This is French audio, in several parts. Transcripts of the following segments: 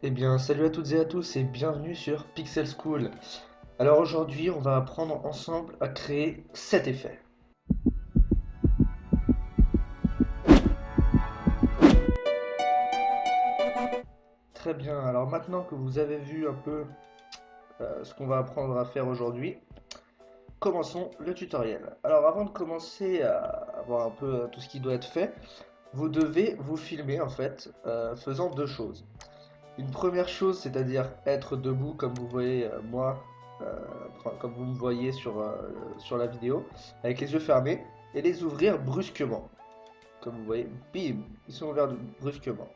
Eh bien, salut à toutes et à tous et bienvenue sur Pixel School. Alors aujourd'hui, on va apprendre ensemble à créer cet effet. Très bien, alors maintenant que vous avez vu un peu ce qu'on va apprendre à faire aujourd'hui, commençons le tutoriel. Alors avant de commencer à voir un peu tout ce qui doit être fait, vous devez vous filmer en fait faisant deux choses. Une première chose, c'est-à-dire être debout comme vous voyez moi, euh, comme vous me voyez sur la vidéo, avec les yeux fermés, et les ouvrir brusquement. Comme vous voyez, bim, ils sont ouverts brusquement.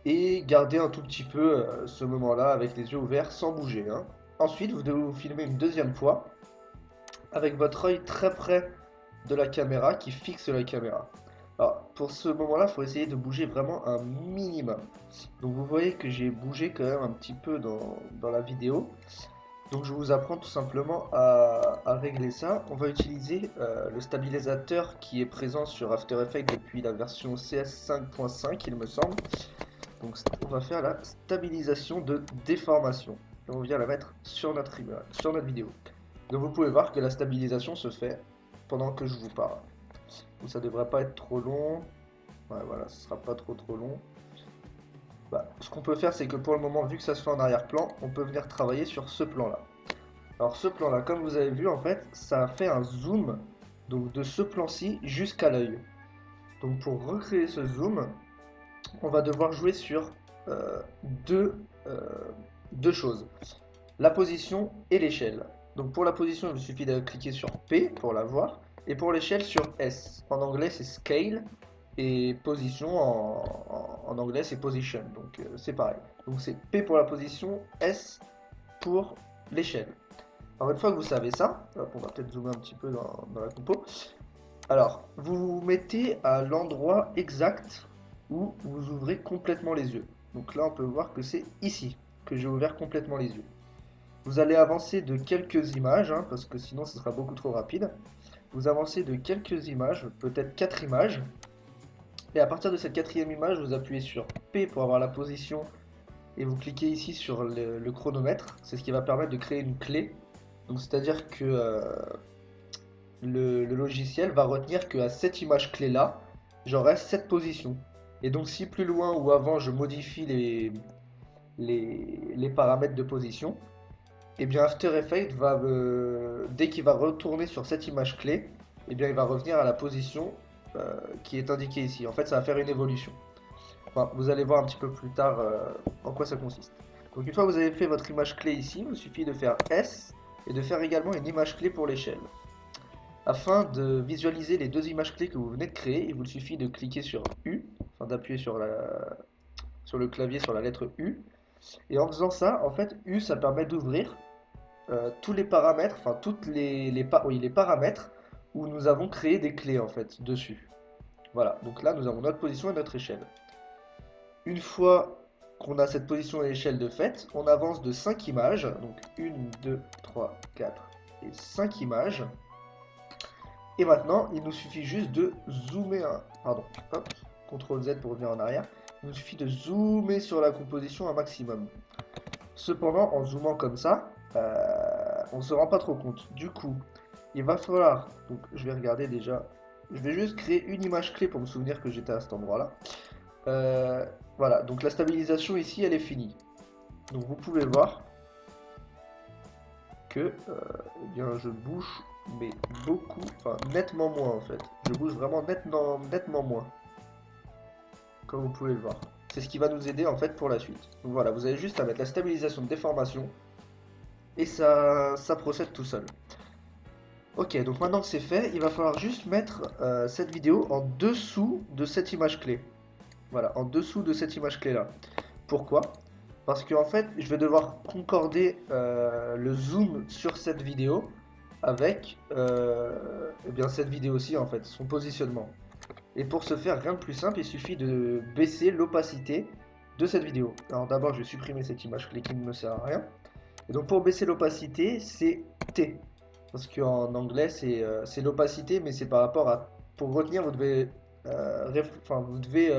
Et garder un tout petit peu ce moment-là avec les yeux ouverts sans bouger, hein. Ensuite, vous devez vous filmer une deuxième fois avec votre œil très près de la caméra qui fixe la caméra. Alors, pour ce moment-là, il faut essayer de bouger vraiment un minimum. Donc, vous voyez que j'ai bougé quand même un petit peu dans la vidéo. Donc, je vous apprends tout simplement à régler ça. On va utiliser le stabilisateur qui est présent sur After Effects depuis la version CS 5.5, il me semble. Donc, on va faire la stabilisation de déformation. Et on vient la mettre sur notre image, sur notre vidéo. Donc vous pouvez voir que la stabilisation se fait pendant que je vous parle. Donc ça devrait pas être trop long. Ouais, voilà, ce sera pas trop long. Bah, ce qu'on peut faire, c'est que pour le moment, vu que ça se fait en arrière-plan, on peut venir travailler sur ce plan-là. Alors ce plan-là, comme vous avez vu, en fait, ça a fait un zoom donc de ce plan-ci jusqu'à l'œil. Donc pour recréer ce zoom, on va devoir jouer sur euh, deux, euh, deux choses. La position et l'échelle. Donc pour la position, il suffit de cliquer sur P pour la voir, et pour l'échelle sur S. En anglais, c'est scale, et position en anglais, c'est position. Donc c'est pareil. Donc c'est P pour la position, S pour l'échelle. Alors une fois que vous savez ça, hop, on va peut-être zoomer un petit peu dans la compo. Alors, vous vous mettez à l'endroit exact où vous ouvrez complètement les yeux. Donc là, on peut voir que c'est ici que j'ai ouvert complètement les yeux. Vous allez avancer de quelques images, hein, parce que sinon ce sera beaucoup trop rapide. Vous avancez de quelques images, peut-être 4 images. Et à partir de cette quatrième image, vous appuyez sur P pour avoir la position et vous cliquez ici sur le chronomètre. C'est ce qui va permettre de créer une clé. Donc c'est-à-dire que le logiciel va retenir qu'à cette image clé là, j'aurai cette position. Et donc si plus loin ou avant je modifie les paramètres de position, et bien After Effects va dès qu'il va retourner sur cette image clé, et bien il va revenir à la position qui est indiquée ici. En fait, ça va faire une évolution. Enfin, vous allez voir un petit peu plus tard en quoi ça consiste. Donc une fois que vous avez fait votre image clé ici, il vous suffit de faire S et de faire également une image clé pour l'échelle. Afin de visualiser les deux images clés que vous venez de créer, il vous suffit de cliquer sur U, enfin d'appuyer sur le clavier sur la lettre U. Et en faisant ça, en fait, U, ça permet d'ouvrir tous les paramètres, enfin toutes oui, les paramètres où nous avons créé des clés en fait dessus. Voilà, donc là nous avons notre position et notre échelle. Une fois qu'on a cette position et l'échelle de fait, on avance de 5 images, donc 1, 2, 3, 4 et 5 images. Et maintenant, il nous suffit juste de zoomer, pardon, hop, CTRL Z pour revenir en arrière. Il nous suffit de zoomer sur la composition un maximum. Cependant, en zoomant comme ça, on ne se rend pas trop compte. Du coup, il va falloir, donc je vais regarder déjà, je vais juste créer une image clé pour me souvenir que j'étais à cet endroit-là. Voilà, donc la stabilisation ici, elle est finie. Donc vous pouvez voir que eh bien, je bouge, mais beaucoup, enfin nettement moins en fait. Je bouge vraiment nettement moins, comme vous pouvez le voir. C'est ce qui va nous aider en fait pour la suite. Donc voilà, vous avez juste à mettre la stabilisation de déformation et ça procède tout seul. Ok, donc maintenant que c'est fait, il va falloir juste mettre cette vidéo en dessous de cette image clé. Voilà, en dessous de cette image clé là. Pourquoi? Parce qu'en fait, je vais devoir concorder le zoom sur cette vidéo avec eh bien, cette vidéo-ci en fait, son positionnement. Et pour ce faire, rien de plus simple, il suffit de baisser l'opacité de cette vidéo. Alors d'abord, je vais supprimer cette image clé qui ne me sert à rien. Et donc pour baisser l'opacité, c'est T. Parce qu'en anglais, c'est l'opacité, mais c'est par rapport à... Pour retenir, vous devez,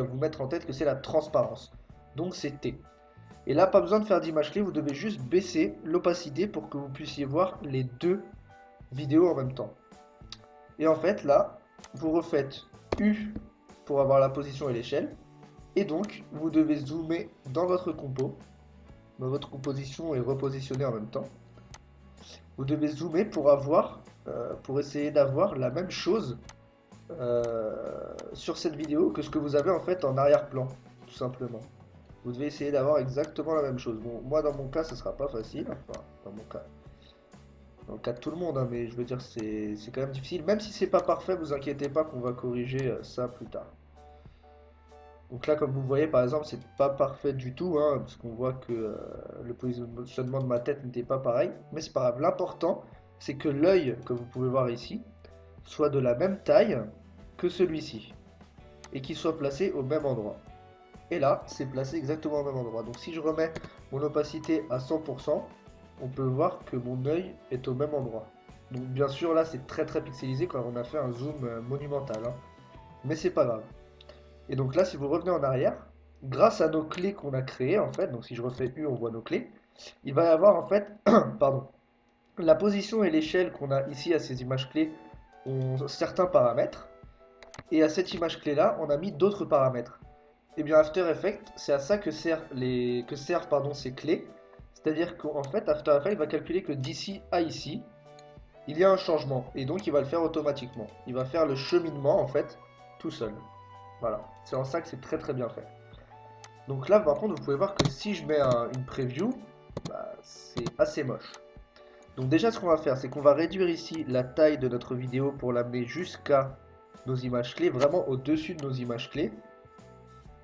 vous mettre en tête que c'est la transparence. Donc c'est T. Et là, pas besoin de faire d'image clé, vous devez juste baisser l'opacité pour que vous puissiez voir les deux vidéos en même temps. Et en fait, là, vous refaites U pour avoir la position et l'échelle. Et donc, vous devez zoomer dans votre compo. Dans votre composition et repositionner en même temps. Vous devez zoomer pour essayer d'avoir la même chose sur cette vidéo que ce que vous avez en fait en arrière-plan, tout simplement. Vous devez essayer d'avoir exactement la même chose. Bon, moi dans mon cas, ce sera pas facile. Enfin, dans le cas de tout le monde, hein, mais je veux dire, c'est quand même difficile. Même si c'est pas parfait, vous inquiétez pas qu'on va corriger ça plus tard. Donc là, comme vous voyez, par exemple, c'est pas parfait du tout, hein, parce qu'on voit que le positionnement de ma tête n'était pas pareil. Mais c'est pas grave. L'important, c'est que l'œil que vous pouvez voir ici soit de la même taille que celui-ci et qu'il soit placé au même endroit. Et là, c'est placé exactement au même endroit. Donc si je remets mon opacité à 100%, on peut voir que mon œil est au même endroit. Donc bien sûr, là, c'est très pixelisé quand on a fait un zoom monumental, hein. Mais c'est pas grave. Et donc là, si vous revenez en arrière, grâce à nos clés qu'on a créées, en fait, donc si je refais U, on voit nos clés, il va y avoir en fait, pardon, la position et l'échelle qu'on a ici à ces images clés ont certains paramètres, et à cette image clé là, on a mis d'autres paramètres. Et bien After Effects, c'est à ça que servent pardon, ces clés, c'est-à-dire qu'en fait After Effects va calculer que d'ici à ici, il y a un changement, et donc il va le faire automatiquement. Il va faire le cheminement en fait, tout seul. Voilà, c'est en ça que c'est très bien fait. Donc là par contre vous pouvez voir que si je mets une preview, bah, c'est assez moche. Donc déjà ce qu'on va faire c'est qu'on va réduire ici la taille de notre vidéo pour l'amener jusqu'à nos images clés, vraiment au-dessus de nos images clés.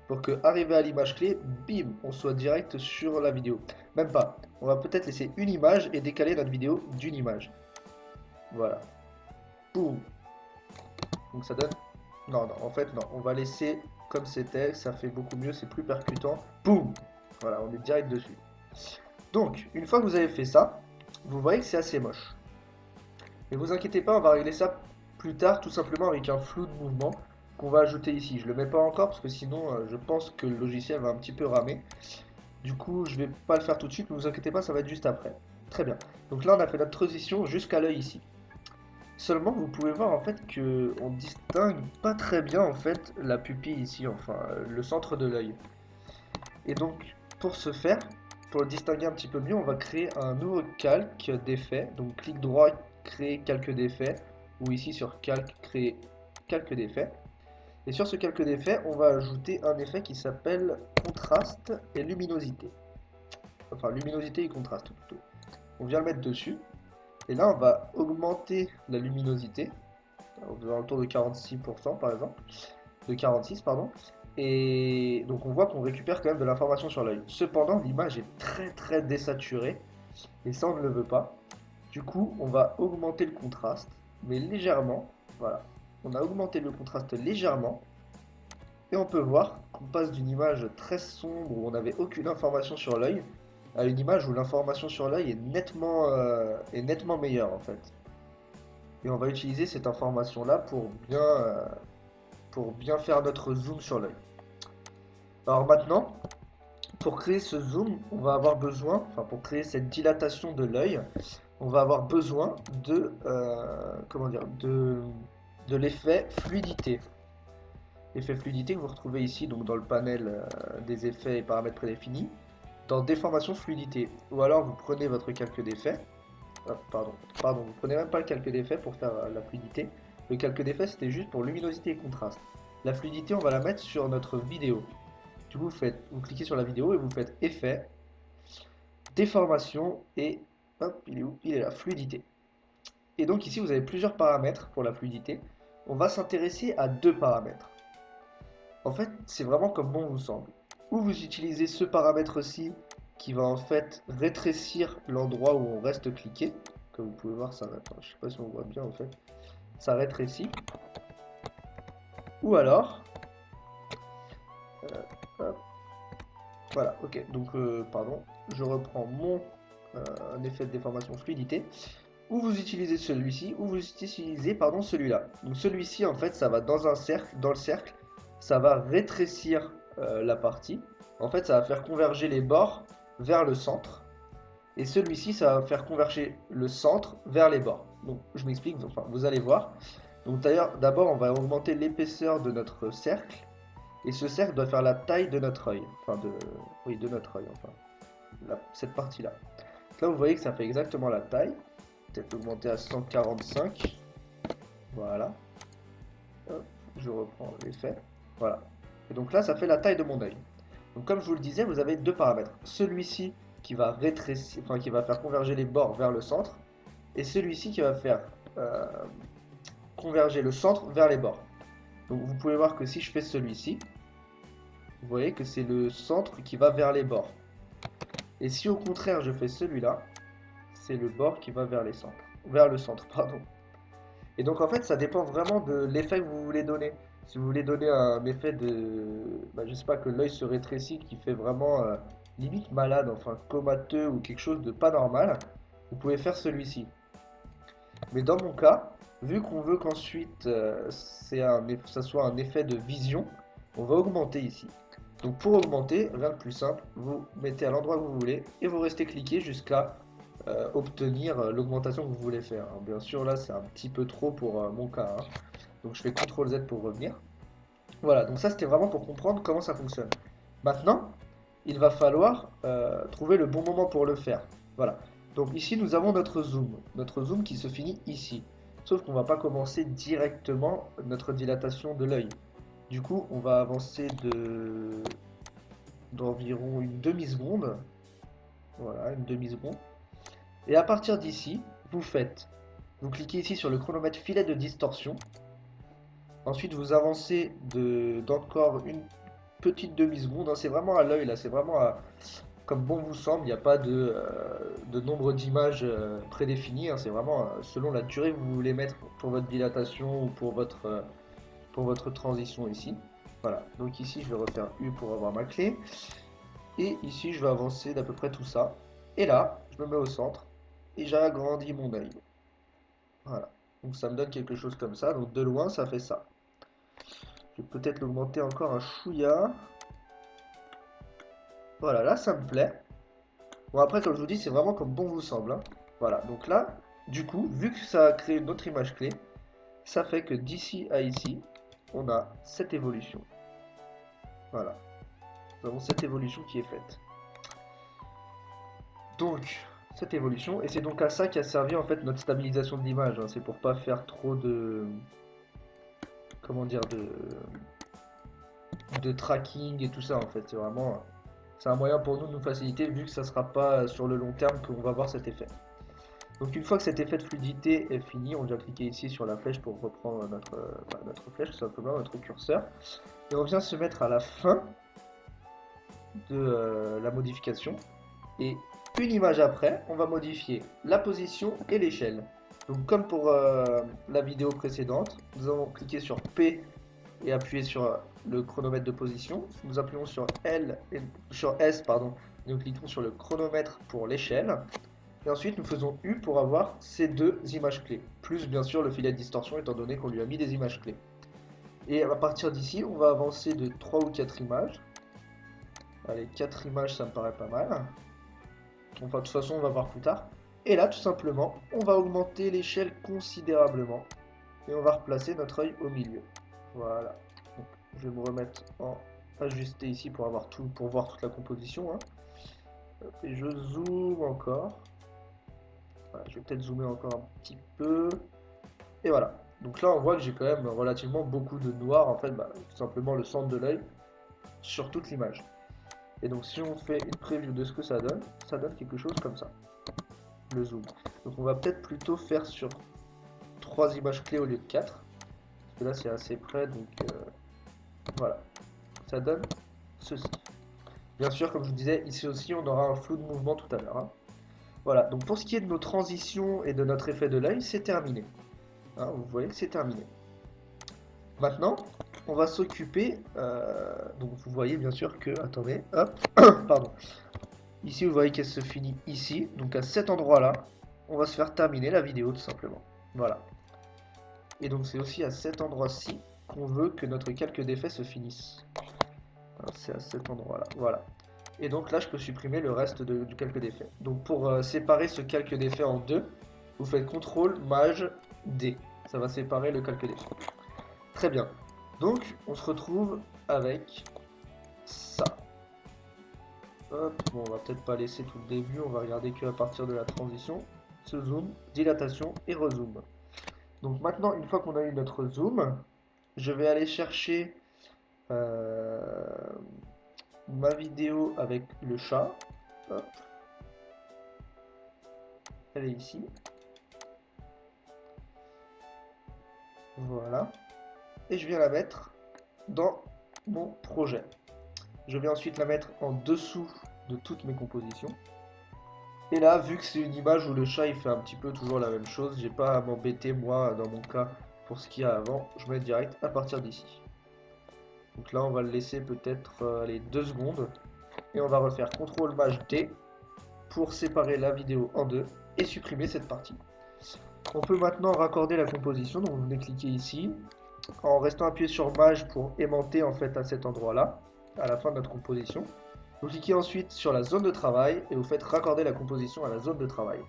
Pour que arrivé à l'image clé, bim, on soit direct sur la vidéo. Même pas, on va peut-être laisser une image et décaler notre vidéo d'une image. Voilà. Boum. Donc ça donne... Non, en fait non, on va laisser comme c'était, ça fait beaucoup mieux, c'est plus percutant. Boum. Voilà, on est direct dessus. Donc, une fois que vous avez fait ça, vous voyez que c'est assez moche. Mais vous inquiétez pas, on va régler ça plus tard, tout simplement avec un flou de mouvement qu'on va ajouter ici. Je le mets pas encore parce que sinon je pense que le logiciel va un petit peu ramer. Du coup, je vais pas le faire tout de suite, mais vous inquiétez pas, ça va être juste après. Très bien. Donc là, on a fait notre transition jusqu'à l'œil ici. Seulement, vous pouvez voir en fait que on distingue pas très bien en fait la pupille ici, enfin le centre de l'œil. Et donc, pour ce faire, pour le distinguer un petit peu mieux, on va créer un nouveau calque d'effet. Donc, clic droit, créer calque d'effet, ou ici sur calque, créer calque d'effet. Et sur ce calque d'effet, on va ajouter un effet qui s'appelle contraste et luminosité. Enfin, luminosité et contraste plutôt. On vient le mettre dessus. Et là, on va augmenter la luminosité, dans le tour de 46% par exemple, de 46 pardon. Et donc on voit qu'on récupère quand même de l'information sur l'œil. Cependant, l'image est très désaturée, et ça on ne le veut pas. Du coup, on va augmenter le contraste, mais légèrement. Voilà, on a augmenté le contraste légèrement, et on peut voir qu'on passe d'une image très sombre où on n'avait aucune information sur l'œil, à une image où l'information sur l'œil est nettement meilleure en fait. Et on va utiliser cette information là pour bien faire notre zoom sur l'œil. Alors maintenant, pour créer ce zoom, on va avoir besoin, enfin pour créer cette dilatation de l'œil, on va avoir besoin comment dire, de l'effet fluidité. L'effet fluidité que vous retrouvez ici donc dans le panel des effets et paramètres prédéfinis, dans déformation fluidité. Ou alors vous prenez votre calque d'effet, pardon, vous prenez même pas le calque d'effet pour faire la fluidité. Le calque d'effet c'était juste pour luminosité et contraste. La fluidité on va la mettre sur notre vidéo. Du coup vous cliquez sur la vidéo et vous faites effet, déformation et hop, il est où? Il est là, fluidité. Et donc ici vous avez plusieurs paramètres pour la fluidité. On va s'intéresser à deux paramètres. En fait, c'est vraiment comme bon vous semble. Ou vous utilisez ce paramètre-ci qui va en fait rétrécir l'endroit où on reste cliqué. Comme vous pouvez voir, ça rétrécit. Je sais pas si on voit bien en fait. Ça rétrécit. Ou alors, voilà, ok. Donc, pardon, je reprends mon effet de déformation fluidité. Ou vous utilisez celui-ci, ou vous utilisez pardon celui-là. Donc celui-ci en fait, ça va dans un cercle, dans le cercle, ça va rétrécir la partie. en fait, ça va faire converger les bords vers le centre. Et celui-ci, ça va faire converger le centre vers les bords. Donc, je m'explique, enfin, vous allez voir. Donc, d'ailleurs, d'abord, on va augmenter l'épaisseur de notre cercle. Et ce cercle doit faire la taille de notre œil. Enfin, oui, de notre œil, enfin, cette partie-là. Là, vous voyez que ça fait exactement la taille. Peut-être augmenter à 145. Voilà. Hop, je reprends l'effet. Voilà. Et donc là, ça fait la taille de mon œil. Donc comme je vous le disais, vous avez deux paramètres. Celui-ci qui va rétrécir, enfin qui va faire converger les bords vers le centre, et celui-ci qui va faire euh, converger le centre vers les bords. Donc vous pouvez voir que si je fais celui-ci, vous voyez que c'est le centre qui va vers les bords. Et si au contraire je fais celui-là, c'est le bord qui va vers les centres, vers le centre, pardon. Et donc en fait, ça dépend vraiment de l'effet que vous voulez donner. Si vous voulez donner un effet de, je sais pas, que l'œil se rétrécit, qui fait vraiment limite malade, enfin comateux ou quelque chose de pas normal, vous pouvez faire celui-ci. Mais dans mon cas, vu qu'on veut qu'ensuite ça soit un effet de vision, on va augmenter ici. Donc pour augmenter, rien de plus simple, vous mettez à l'endroit que vous voulez et vous restez cliquer jusqu'à obtenir l'augmentation que vous voulez faire. Alors, bien sûr, là, c'est un petit peu trop pour mon cas, hein. Donc, je fais CTRL Z pour revenir. Voilà, donc ça, c'était vraiment pour comprendre comment ça fonctionne. Maintenant, il va falloir trouver le bon moment pour le faire. Voilà. Donc ici, nous avons notre zoom qui se finit ici. Sauf qu'on ne va pas commencer directement notre dilatation de l'œil. Du coup, on va avancer d'environ une demi-seconde. Voilà, une demi-seconde. Et à partir d'ici, vous cliquez ici sur le chronomètre filet de distorsion. Ensuite, vous avancez d'encore une petite demi-seconde, hein. C'est vraiment à l'œil là, c'est vraiment comme bon vous semble. Il n'y a pas de nombre d'images prédéfinies, hein. C'est vraiment selon la durée que vous voulez mettre pour votre dilatation ou pour votre transition ici. Voilà, donc ici je vais refaire U pour avoir ma clé. Et ici je vais avancer d'à peu près tout ça. Et là, je me mets au centre et j'agrandis mon œil. Voilà. Donc ça me donne quelque chose comme ça. Donc de loin, ça fait ça. Je vais peut-être l'augmenter encore un chouïa. Voilà, là ça me plaît. Bon après, comme je vous dis, c'est vraiment comme bon vous semble, hein. Voilà, donc là, du coup, vu que ça a créé une autre image clé, ça fait que d'ici à ici, on a cette évolution. Voilà. Nous avons cette évolution qui est faite. Donc, cette évolution, et c'est donc à ça qu'a servi en fait notre stabilisation de l'image, hein. C'est pour pas faire trop de... Comment dire, de tracking et tout ça en fait. C'est vraiment... C'est un moyen pour nous de nous faciliter vu que ça sera pas sur le long terme qu'on va voir cet effet. Donc une fois que cet effet de fluidité est fini, on vient cliquer ici sur la flèche pour reprendre notre flèche, tout simplement notre curseur. Et on vient se mettre à la fin de la modification. Et une image après, on va modifier la position et l'échelle. Donc comme pour la vidéo précédente, nous allons cliquer sur P et appuyer sur le chronomètre de position. Nous appuyons sur L et sur S, pardon. Nous cliquons sur le chronomètre pour l'échelle. Et ensuite, nous faisons U pour avoir ces deux images clés. Plus, bien sûr, le filet de distorsion, étant donné qu'on lui a mis des images clés. Et à partir d'ici, on va avancer de 3 ou 4 images. Allez, 4 images, ça me paraît pas mal. Enfin, de toute façon, on va voir plus tard. Et là, tout simplement, on va augmenter l'échelle considérablement. Et on va replacer notre œil au milieu. Voilà. Donc, je vais me remettre en ajusté ici pour avoir tout, pour voir toute la composition, hein. Et je zoome encore. Voilà, je vais peut-être zoomer encore un petit peu. Et voilà. Donc là, on voit que j'ai quand même relativement beaucoup de noir, en fait, tout simplement le centre de l'œil sur toute l'image. Et donc si on fait une preview de ce que ça donne quelque chose comme ça. Le zoom. Donc on va peut-être plutôt faire sur 3 images clés au lieu de 4. Parce que là c'est assez près, donc voilà. Ça donne ceci. Bien sûr, comme je vous disais, ici aussi on aura un flou de mouvement tout à l'heure, hein. Voilà, donc pour ce qui est de nos transitions et de notre effet de l'œil, c'est terminé, hein, vous voyez que c'est terminé. Maintenant, on va s'occuper, donc vous voyez bien sûr que, attendez, hop, pardon. Ici, vous voyez qu'elle se finit ici, donc à cet endroit-là, on va se faire terminer la vidéo tout simplement. Voilà. Et donc c'est aussi à cet endroit-ci qu'on veut que notre calque d'effet se finisse. c'est à cet endroit-là. Voilà. Et donc là, je peux supprimer le reste du calque d'effet. Donc pour séparer ce calque d'effet en deux, vous faites CTRL, Maj, D. Ça va séparer le calque d'effet. Très bien. Donc, on se retrouve avec ça. Hop, bon, on va peut-être pas laisser tout le début, on va regarder que à partir de la transition. Ce zoom, dilatation et rezoom. Donc maintenant, une fois qu'on a eu notre zoom, je vais aller chercher ma vidéo avec le chat. Hop. Elle est ici. Voilà. Et je viens la mettre dans mon projet. Je vais ensuite la mettre en dessous de toutes mes compositions. Et là, vu que c'est une image où le chat il fait un petit peu toujours la même chose, j'ai pas à m'embêter moi dans mon cas pour ce qu'il y a avant, je mets direct à partir d'ici. Donc là on va le laisser peut-être les 2 secondes et on va refaire CTRL Maj D pour séparer la vidéo en deux et supprimer cette partie. On peut maintenant raccorder la composition, donc vous venez cliquer ici en restant appuyé sur Maj pour aimanter en fait à cet endroit là, à la fin de notre composition. Vous cliquez ensuite sur la zone de travail et vous faites raccorder la composition à la zone de travail.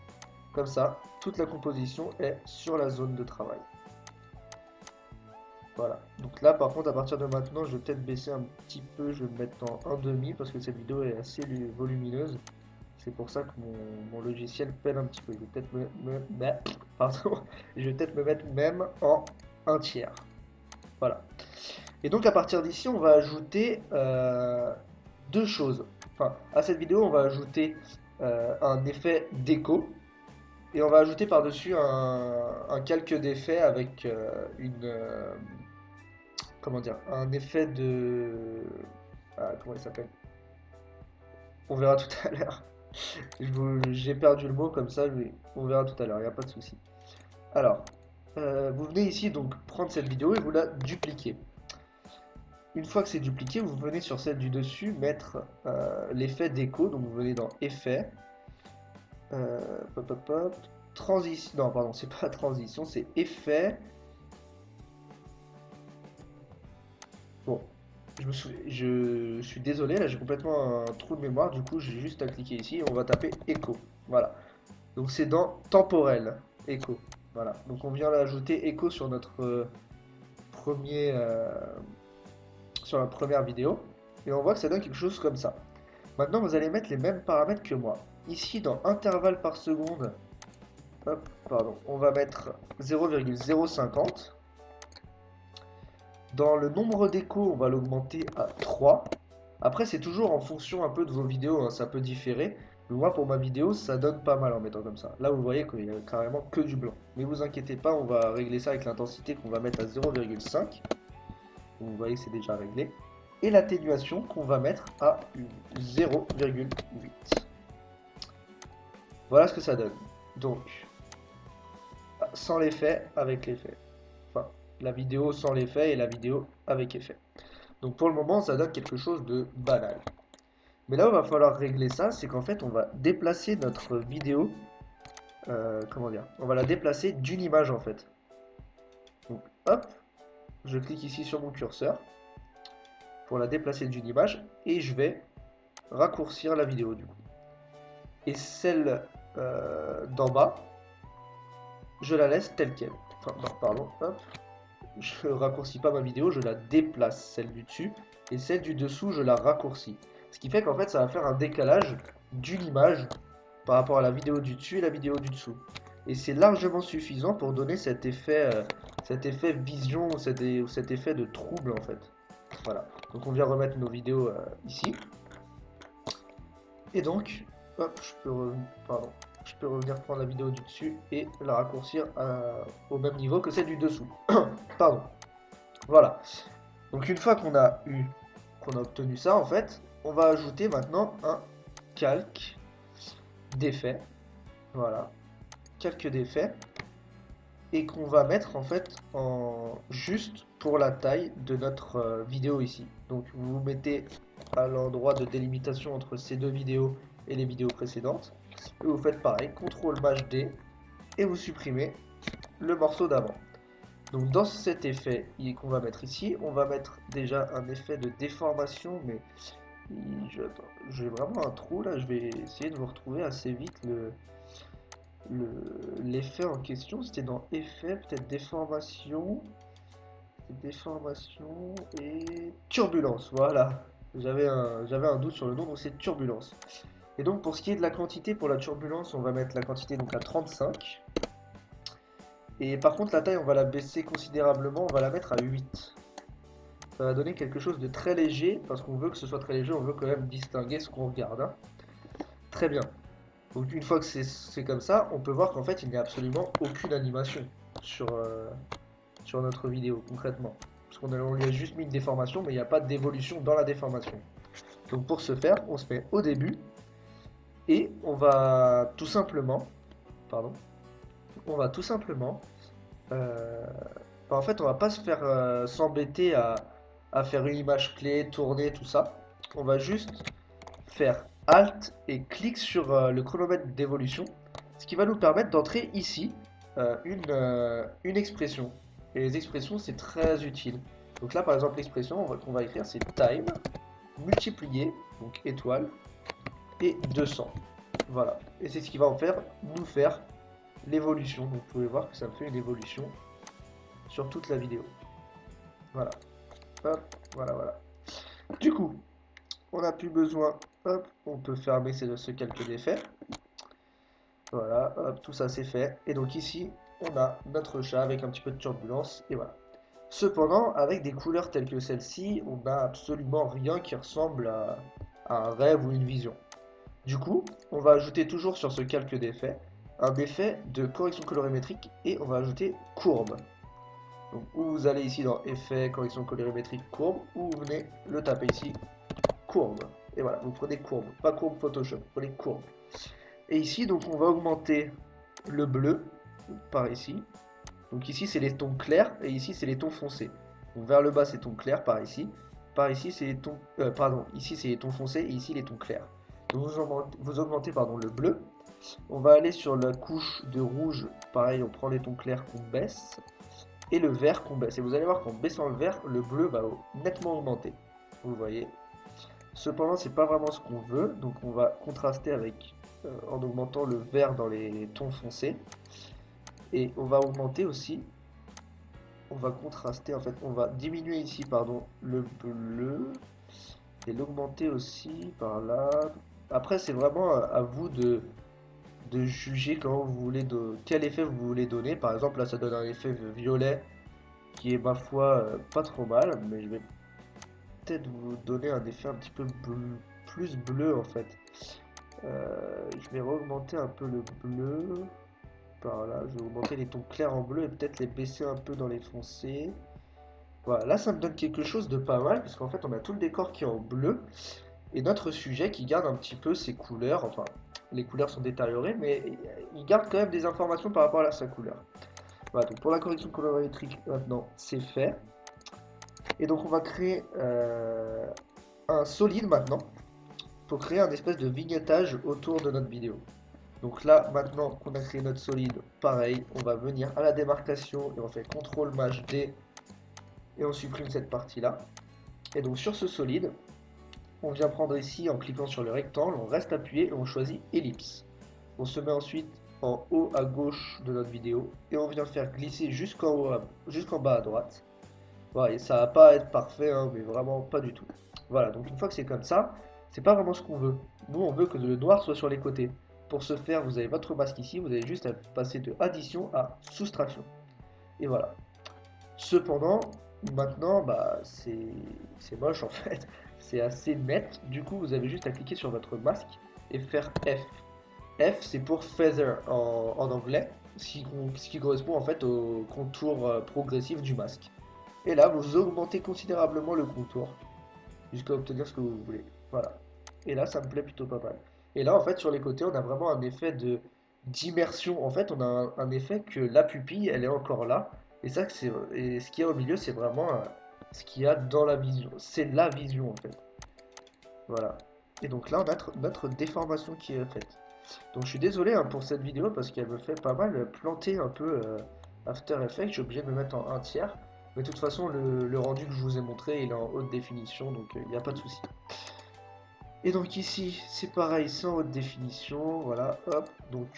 Comme ça, toute la composition est sur la zone de travail. Voilà. Donc là, par contre, à partir de maintenant, je vais peut-être baisser un petit peu. Je vais me mettre en 1,5 parce que cette vidéo est assez volumineuse. C'est pour ça que mon logiciel peine un petit peu. Je vais peut-être pardon. Je vais peut-être me mettre même en 1/3. Voilà. Et donc à partir d'ici, on va ajouter deux choses. Enfin, à cette vidéo, on va ajouter un effet d'écho. Et on va ajouter par-dessus un calque d'effet avec comment dire, un effet de... Ah, comment il s'appelle? On verra tout à l'heure. J'ai perdu le mot comme ça, mais on verra tout à l'heure, il n'y a pas de souci. Alors, vous venez ici donc prendre cette vidéo et vous la dupliquez. Une fois que c'est dupliqué, vous venez sur celle du dessus mettre l'effet d'écho. Donc vous venez dans Effet, transition. Non, pardon, c'est pas transition, c'est Effet. Bon, je suis désolé, là j'ai complètement un trou de mémoire. Du coup, j'ai juste à cliquer ici et on va taper écho. Voilà. Donc c'est dans temporel, écho. Voilà. Donc on vient ajouter écho sur notre sur la première vidéo et on voit que ça donne quelque chose comme ça. Maintenant vous allez mettre les mêmes paramètres que moi. Ici dans intervalle par seconde, hop, pardon, on va mettre 0,050. Dans le nombre d'échos, on va l'augmenter à 3. Après c'est toujours en fonction un peu de vos vidéos, hein, ça peut différer. Mais moi pour ma vidéo ça donne pas mal en mettant comme ça. Là vous voyez qu'il y a carrément que du blanc. Mais vous inquiétez pas, on va régler ça avec l'intensité qu'on va mettre à 0,5. Vous voyez que c'est déjà réglé. Et l'atténuation qu'on va mettre à 0,8. Voilà ce que ça donne. Donc, sans l'effet, avec l'effet. Enfin, la vidéo sans l'effet et la vidéo avec effet. Donc pour le moment, ça donne quelque chose de banal. Mais là où il va falloir régler ça, c'est qu'en fait, on va déplacer notre vidéo. Comment dire? On va la déplacer d'une image en fait. Donc, hop. Je clique ici sur mon curseur pour la déplacer d'une image et je vais raccourcir la vidéo du coup. Et celle d'en bas, je la laisse telle qu'elle. Enfin, non, pardon, hop. Je raccourcis pas ma vidéo, je la déplace, celle du dessus, et celle du dessous, je la raccourcis. Ce qui fait qu'en fait, ça va faire un décalage d'une image par rapport à la vidéo du dessus et la vidéo du dessous. Et c'est largement suffisant pour donner cet effet vision ou cet effet de trouble en fait. Voilà. Donc on vient remettre nos vidéos ici. Et donc, hop, je peux revenir prendre la vidéo du dessus et la raccourcir au même niveau que celle du dessous. Pardon. Voilà. Donc une fois qu'on a obtenu ça en fait, on va ajouter maintenant un calque d'effet. Voilà. Calque d'effet. Et qu'on va mettre en fait juste pour la taille de notre vidéo ici. Donc vous vous mettez à l'endroit de délimitation entre ces deux vidéos et les vidéos précédentes. Et vous faites pareil, CTRL Maj D et vous supprimez le morceau d'avant. Donc dans cet effet qu'on va mettre ici, on va mettre déjà un effet de déformation, mais attends, j'ai vraiment un trou là, je vais essayer de vous retrouver assez vite l'effet en question. C'était dans effet, peut-être déformation et turbulence, voilà. J'avais un doute sur le nom, donc c'est turbulence. Et donc pour ce qui est de la quantité, pour la turbulence, on va mettre la quantité donc à 35. Et par contre la taille, on va la baisser considérablement, on va la mettre à 8. Ça va donner quelque chose de très léger, parce qu'on veut que ce soit très léger, on veut quand même distinguer ce qu'on regarde, hein. Très bien. Donc une fois que c'est comme ça, on peut voir qu'en fait il n'y a absolument aucune animation sur, sur notre vidéo concrètement. Parce qu'on lui a juste mis une déformation, mais il n'y a pas d'évolution dans la déformation. Donc pour ce faire, on se met au début et on va tout simplement, pardon, on va tout simplement, euh, en fait on va pas se faire s'embêter à faire une image clé, tourner, tout ça. On va juste faire Alt et clic sur le chronomètre d'évolution, ce qui va nous permettre d'entrer ici une expression. Et les expressions, c'est très utile. Donc là, par exemple, l'expression qu'on va écrire, c'est time multiplié, donc étoile, et 200. Voilà. Et c'est ce qui va nous faire l'évolution. Donc vous pouvez voir que ça me fait une évolution sur toute la vidéo. Voilà. Hop, voilà, voilà. Du coup, on n'a plus besoin, hop, on peut fermer ce calque d'effet. Voilà, hop, tout ça c'est fait. Et donc ici, on a notre chat avec un petit peu de turbulence, et voilà. Cependant, avec des couleurs telles que celle-ci, on n'a absolument rien qui ressemble à un rêve ou une vision. Du coup, on va ajouter toujours sur ce calque d'effet un effet de correction colorimétrique et on va ajouter courbe. Donc, où vous allez ici dans effet, correction colorimétrique, courbe, ou vous venez le taper ici, courbe. Et voilà, vous prenez courbe, pas courbe Photoshop, vous prenez courbe. Et ici, donc, on va augmenter le bleu par ici. Donc ici, c'est les tons clairs et ici, c'est les tons foncés. Donc vers le bas, c'est tons clairs par ici. Par ici, c'est les tons, pardon, ici, c'est les tons foncés et ici, les tons clairs. Donc vous augmentez pardon, le bleu. On va aller sur la couche de rouge. Pareil, on prend les tons clairs qu'on baisse et le vert qu'on baisse. Et vous allez voir qu'en baissant le vert, le bleu va nettement augmenter. Vous voyez. Cependant, c'est pas vraiment ce qu'on veut. Donc on va contraster avec en augmentant le vert dans les tons foncés. Et on va augmenter aussi, on va contraster, en fait, on va diminuer ici, pardon, le bleu, et l'augmenter aussi par là. Après, c'est vraiment à vous de juger comment vous voulez, quel effet vous voulez donner. Par exemple, là, ça donne un effet violet, qui est, ma foi, pas trop mal, mais je vais peut-être vous donner un effet un petit peu plus bleu, en fait. Je vais augmenter un peu le bleu. Par là, je vais augmenter les tons clairs en bleu et peut-être les baisser un peu dans les foncés. Voilà, là ça me donne quelque chose de pas mal, parce qu'en fait on a tout le décor qui est en bleu, et notre sujet qui garde un petit peu ses couleurs, enfin les couleurs sont détériorées, mais il garde quand même des informations par rapport à sa couleur. Voilà, donc pour la correction colorimétrique maintenant c'est fait. Et donc on va créer un solide maintenant, pour créer un espèce de vignettage autour de notre vidéo. Donc là, maintenant qu'on a créé notre solide, pareil, on va venir à la démarcation et on fait CTRL-MAJ-D et on supprime cette partie-là. Et donc sur ce solide, on vient prendre ici en cliquant sur le rectangle, on reste appuyé et on choisit ellipse. On se met ensuite en haut à gauche de notre vidéo et on vient faire glisser jusqu'en bas à droite. Voilà, et ça va pas être parfait, hein, mais vraiment pas du tout. Voilà, donc une fois que c'est comme ça, c'est pas vraiment ce qu'on veut. Nous, on veut que le noir soit sur les côtés. Pour ce faire, vous avez votre masque ici, vous avez juste à passer de addition à soustraction. Et voilà. Cependant, maintenant, bah, c'est moche en fait. C'est assez net. Du coup, vous avez juste à cliquer sur votre masque et faire F. F, c'est pour feather en anglais, ce qui correspond en fait au contour progressif du masque. Et là, vous augmentez considérablement le contour jusqu'à obtenir ce que vous voulez. Voilà. Et là, ça me plaît plutôt pas mal. Et là, en fait, sur les côtés, on a vraiment un effet d'immersion. En fait, on a un effet que la pupille, elle est encore là. Et ça, et ce qu'il y a au milieu, c'est vraiment ce qu'il y a dans la vision. C'est la vision, en fait. Voilà. Et donc là, on a notre déformation qui est faite. Donc je suis désolé hein, pour cette vidéo parce qu'elle me fait pas mal planter un peu After Effects, je suis obligé de me mettre en 1 tiers. Mais de toute façon, le rendu que je vous ai montré, il est en haute définition, donc il n'y a pas de souci. Et donc ici, c'est pareil, c'est en haute définition, voilà, hop. Donc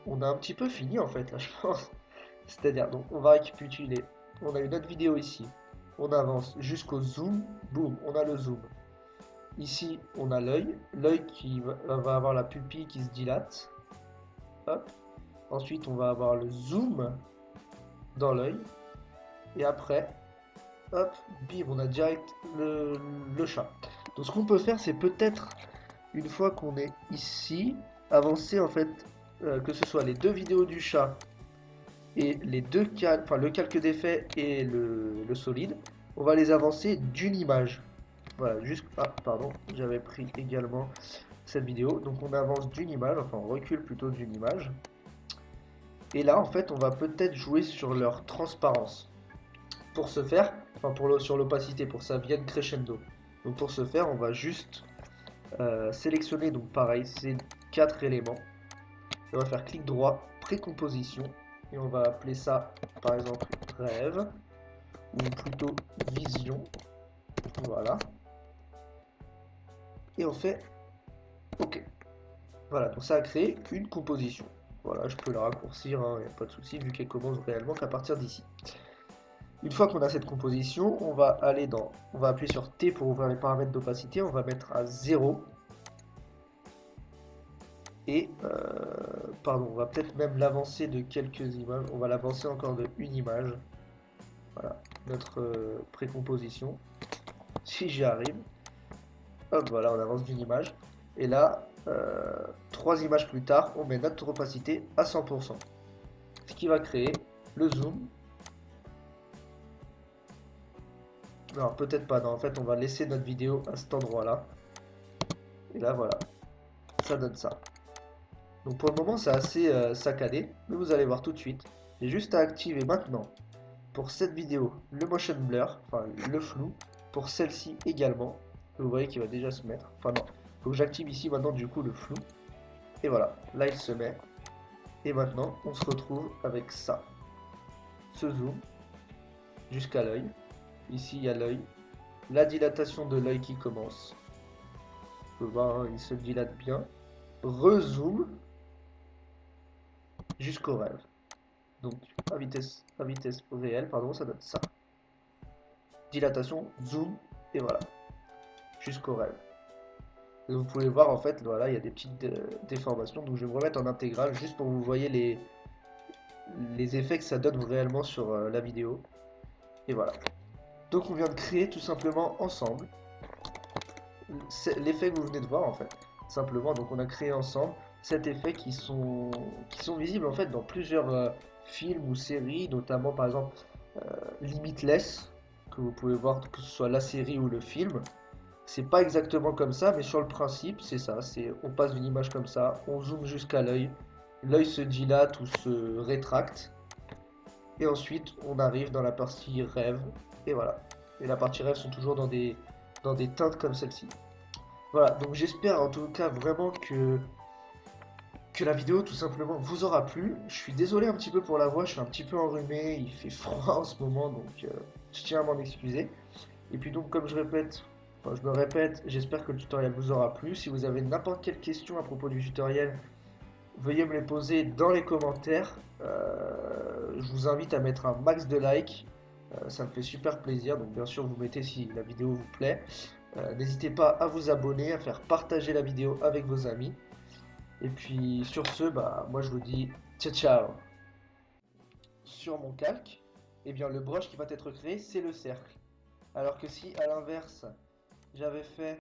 on a un petit peu fini en fait, là, je pense. C'est-à-dire, donc on va récapituler. On a une autre vidéo ici. On avance jusqu'au zoom, boum, on a le zoom. Ici, on a l'œil, l'œil qui va avoir la pupille qui se dilate. Hop. Ensuite, on va avoir le zoom dans l'œil. Et après, hop, bim, on a direct le chat. Donc ce qu'on peut faire, c'est peut-être, une fois qu'on est ici, avancer en fait, que ce soit les deux vidéos du chat et les deux calques, enfin le calque d'effet et le solide, on va les avancer d'une image. Voilà, juste... Ah, pardon, j'avais pris également cette vidéo. Donc on avance d'une image, enfin on recule plutôt d'une image. Et là, en fait, on va peut-être jouer sur leur transparence. Pour ce faire, enfin sur l'opacité, pour que ça vienne crescendo. Donc pour ce faire, on va juste sélectionner, donc pareil, ces 4 éléments. Et on va faire clic droit, précomposition. Et on va appeler ça, par exemple, rêve. Ou plutôt vision. Voilà. Et on fait OK. Voilà, donc ça a créé une composition. Voilà, je peux la raccourcir, il n'y a pas de souci, vu qu'elle commence réellement qu'à partir d'ici. Une fois qu'on a cette composition, on va appuyer sur T pour ouvrir les paramètres d'opacité, on va mettre à 0. Et, pardon, on va peut-être même l'avancer de quelques images, on va l'avancer encore de une image. Voilà, notre précomposition, si j'y arrive. Hop, voilà, on avance d'une image. Et là, 3 images plus tard, on met notre opacité à 100%. Ce qui va créer le zoom. Non, peut-être pas, non, en fait, on va laisser notre vidéo à cet endroit-là. Et là, voilà, ça donne ça. Donc pour le moment, c'est assez saccadé, mais vous allez voir tout de suite. J'ai juste à activer maintenant, pour cette vidéo, le motion blur, enfin le flou. Pour celle-ci également, vous voyez qu'il va déjà se mettre. Enfin non, il faut que j'active ici maintenant du coup le flou. Et voilà, là il se met. Et maintenant, on se retrouve avec ça. Ce zoom, jusqu'à l'œil. Ici, il y a l'œil. La dilatation de l'œil qui commence. Vous pouvez voir, hein, il se dilate bien. Rezoom jusqu'au rêve. Donc, à vitesse réelle, pardon, ça donne ça. Dilatation, zoom, et voilà. Jusqu'au rêve. Et vous pouvez voir, en fait, voilà, il y a des petites déformations. Donc, je vais me remettre en intégrale, juste pour que vous voyez les effets que ça donne réellement sur la vidéo. Et voilà. Donc, on vient de créer tout simplement ensemble l'effet que vous venez de voir, en fait. Simplement, donc on a créé ensemble cet effet qui sont visibles, en fait, dans plusieurs films ou séries, notamment, par exemple, Limitless, que vous pouvez voir, que ce soit la série ou le film. C'est pas exactement comme ça, mais sur le principe, c'est ça. C'est on passe d'une image comme ça, on zoome jusqu'à l'œil, l'œil se dilate ou se rétracte, et ensuite on arrive dans la partie rêve, et voilà. Et la partie rêve sont toujours dans des teintes comme celle-ci. Voilà, donc j'espère en tout cas vraiment que la vidéo tout simplement vous aura plu. Je suis désolé un petit peu pour la voix, je suis un petit peu enrhumé, il fait froid en ce moment, donc je tiens à m'en excuser. Et puis donc comme je répète, enfin, je me répète, j'espère que le tutoriel vous aura plu. Si vous avez n'importe quelle question à propos du tutoriel, veuillez me les poser dans les commentaires. Je vous invite à mettre un max de likes, ça me fait super plaisir. Donc bien sûr vous mettez si la vidéo vous plaît. N'hésitez pas à vous abonner, à faire partager la vidéo avec vos amis. Et puis sur ce, bah, moi je vous dis ciao ciao. Sur mon calque, eh bien, le brush qui va être créé, c'est le cercle. Alors que si à l'inverse, j'avais fait